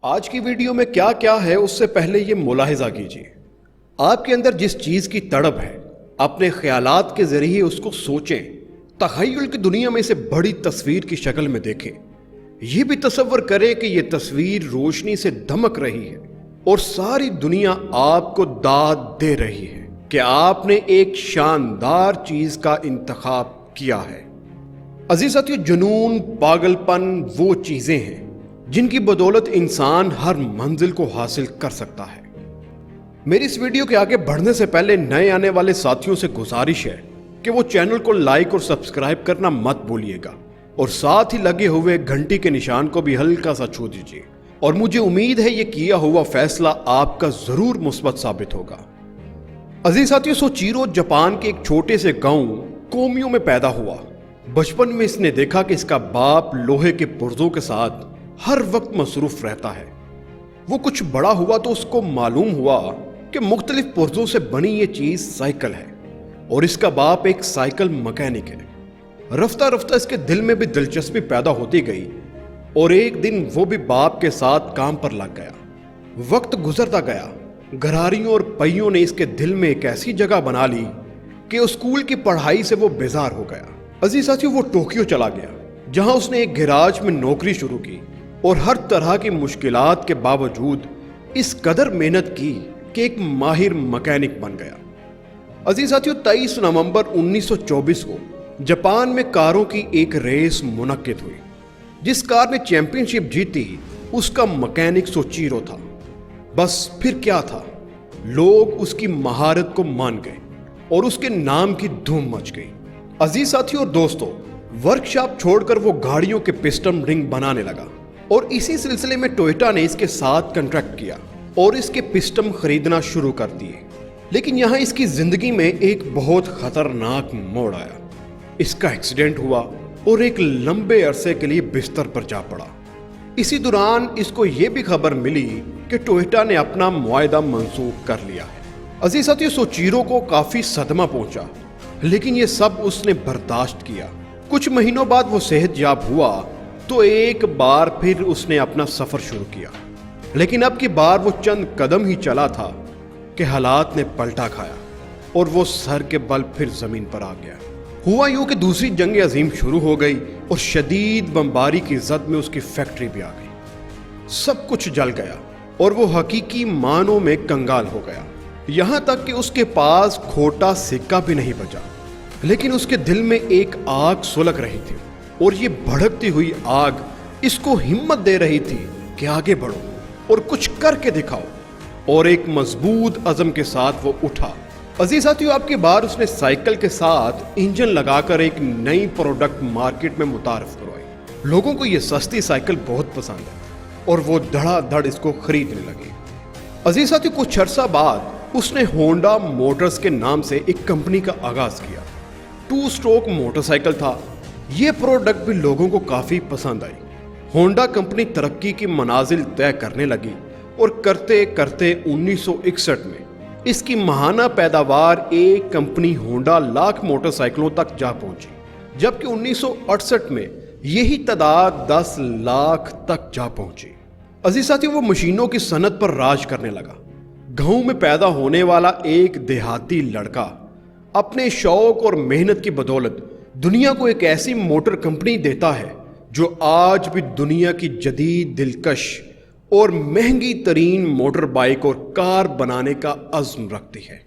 آج کی ویڈیو میں کیا کیا ہے اس سے پہلے یہ ملاحظہ کیجیے۔ آپ کے اندر جس چیز کی تڑپ ہے اپنے خیالات کے ذریعے اس کو سوچیں، تخیل کی دنیا میں اسے بڑی تصویر کی شکل میں دیکھیں۔ یہ بھی تصور کریں کہ یہ تصویر روشنی سے دمک رہی ہے اور ساری دنیا آپ کو داد دے رہی ہے کہ آپ نے ایک شاندار چیز کا انتخاب کیا ہے۔ عزیز ساتھیو، جنون، پاگل پن وہ چیزیں ہیں جن کی بدولت انسان ہر منزل کو حاصل کر سکتا ہے۔ میری اس ویڈیو کے آگے بڑھنے سے پہلے نئے آنے والے ساتھیوں سے گزارش ہے کہ وہ چینل کو لائک اور سبسکرائب کرنا مت بھولیے گا اور ساتھ ہی لگے ہوئے گھنٹی کے نشان کو بھی ہلکا سا چھو دیجیے، اور مجھے امید ہے یہ کیا ہوا فیصلہ آپ کا ضرور مثبت ثابت ہوگا۔ عزیز ساتھیو، سوچیرو جاپان کے ایک چھوٹے سے گاؤں کومیو میں پیدا ہوا۔ بچپن میں اس نے دیکھا کہ اس کا باپ لوہے کے پرزوں کے ساتھ ہر وقت مصروف رہتا ہے۔ وہ کچھ بڑا ہوا تو اس کو معلوم ہوا کہ مختلف پرزوں سے بنی یہ چیز سائیکل ہے اور اس کا باپ ایک سائیکل مکینک ہے۔ رفتہ رفتہ اس کے دل میں بھی دلچسپی پیدا ہوتی گئی اور ایک دن وہ بھی باپ کے ساتھ کام پر لگ گیا۔ وقت گزرتا گیا، گھراریوں اور پہیوں نے اس کے دل میں ایک ایسی جگہ بنا لی کہ اسکول کی پڑھائی سے وہ بیزار ہو گیا۔ عزیز ساتھیو، وہ ٹوکیو چلا گیا جہاں اس نے ایک گیراج میں نوکری شروع کی اور ہر طرح کی مشکلات کے باوجود اس قدر محنت کی کہ ایک ماہر مکینک بن گیا۔ عزیز ساتھیو، 23 نومبر 1924 کو جاپان میں کاروں کی ایک ریس منعقد ہوئی۔ جس کار نے چیمپئن شپ جیتی اس کا مکینک سوچیرو تھا۔ بس پھر کیا تھا، لوگ اس کی مہارت کو مان گئے اور اس کے نام کی دھوم مچ گئی۔ عزیز ساتھیو اور دوستو، ورکشاپ چھوڑ کر وہ گاڑیوں کے پسٹن رنگ بنانے لگا اور اسی سلسلے میں ٹویوٹا نے اس کے ساتھ کنٹریکٹ کیا اور اس کے پسٹن خریدنا شروع کر دیے۔ لیکن یہاں اس کی زندگی میں ایک بہت خطرناک موڑ آیا۔ اس کا ایکسیڈنٹ ہوا اور ایک لمبے عرصے کے لیے بستر پر جا پڑا۔ اسی دوران اس کو یہ بھی خبر ملی کہ ٹویوٹا نے اپنا معاہدہ منسوخ کر لیا ہے۔ عزیز ساتھیو، سوچیرو کو کافی صدمہ پہنچا، لیکن یہ سب اس نے برداشت کیا۔ کچھ مہینوں بعد وہ صحت یاب ہوا تو ایک بار پھر اس نے اپنا سفر شروع کیا، لیکن اب کی بار وہ چند قدم ہی چلا تھا کہ حالات نے پلٹا کھایا اور وہ سر کے بل پھر زمین پر آ گیا۔ ہوا یوں کہ دوسری جنگ عظیم شروع ہو گئی اور شدید بمباری کی زد میں اس کی فیکٹری بھی آ گئی۔ سب کچھ جل گیا اور وہ حقیقی معنوں میں کنگال ہو گیا، یہاں تک کہ اس کے پاس کھوٹا سکہ بھی نہیں بچا۔ لیکن اس کے دل میں ایک آگ سلگ رہی تھی اور یہ بھڑکتی ہوئی آگ اس کو ہمت دے رہی تھی کہ آگے بڑھو اور کچھ کر کے دکھاؤ، اور ایک مضبوط عزم کے ساتھ وہ اٹھا۔ عزیز ساتھیو، آپ کی بار اس نے سائیکل کے ساتھ انجن لگا کر ایک نئی پروڈکٹ مارکیٹ میں متعارف کروائی۔ لوگوں کو یہ سستی سائیکل بہت پسند ہے اور وہ دھڑا دھڑ اس کو خریدنے لگے۔ عزیز ساتھیو، کچھ عرصہ بعد اس نے ہونڈا موٹرز کے نام سے ایک کمپنی کا آغاز کیا۔ 2 اسٹروک موٹر سائیکل تھا۔ یہ پروڈکٹ بھی لوگوں کو کافی پسند آئی۔ ہونڈا کمپنی ترقی کی منازل طے کرنے لگی اور کرتے کرتے 1961 میں اس کی ماہانہ پیداوار ایک کمپنی ہونڈا لاکھ موٹر سائیکلوں تک جا پہنچی، جبکہ 1968 میں یہی تعداد 10 لاکھ تک جا پہنچی۔ عزیز ساتھیو، وہ مشینوں کی صنعت پر راج کرنے لگا۔ گاؤں میں پیدا ہونے والا ایک دیہاتی لڑکا اپنے شوق اور محنت کی بدولت دنیا کو ایک ایسی موٹر کمپنی دیتا ہے جو آج بھی دنیا کی جدید، دلکش اور مہنگی ترین موٹر بائیک اور کار بنانے کا عزم رکھتی ہے۔